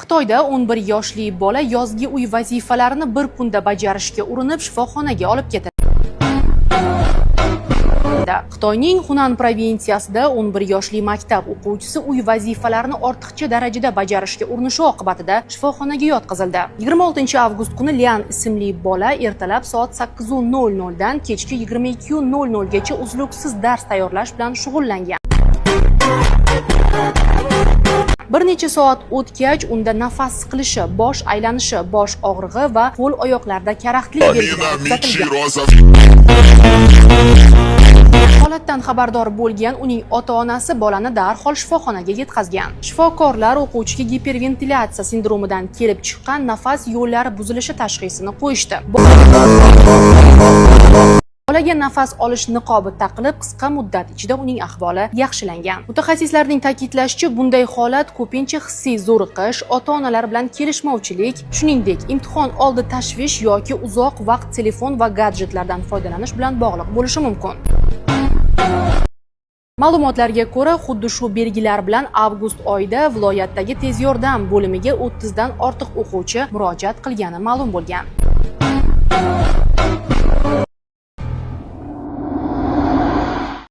Xitoyda 11 yoshli bola yozgi uy vazifalarini bir kunda bajarishga urinib shifoxonaga olib ketildi. Xitoyning Hunan provinsiyasida 11 yoshli maktab o'quvchisi uy vazifalarini ortiqcha darajada bajarishga urinishi oqibatida shifoxonaga yotqizildi. 26 avgust kuni Lian ismli bola ertalab soat 8:00 dan kechki 22:00 gacha uzluksiz dars tayyorlash bilan shug'ullangan. Bir necha soat o'tgach unda nafas siqilishi, bosh aylanishi, bosh og'rig'i va qo'l oyoqlarda karaxtlik belgilari kuzatilgan. Holatdan xabardor bo'lgan uning ota-onasi bolani darhol shifoxonaga yetkazgan. Shifokorlar o'quvchiga giperventilyatsiya sindromidan kelib chiqqan nafas yo'llari buzilishi tashxisini qo'yishdi. Bolaga nafas olish niqobi taqilib, qisqa muddat ichida uning ahvoli yaxshilangan. Mutaxassislarning ta'kidlashicha, bunday holat ko'pincha hissiy zo'riqish, ota-onalar bilan kelishmovchilik, shuningdek, imtihon oldi tashvish yoki uzoq vaqt telefon va gadjetlardan foydalanish bilan bog'liq bo'lishi mumkin. Ma'lumotlarga ko'ra, xuddi shu belgilar bilan avgust oyida viloyatdagi tez yordam bo'limiga 30 dan ortiq o'quvchi murojaat qilgani ma'lum bo'lgan.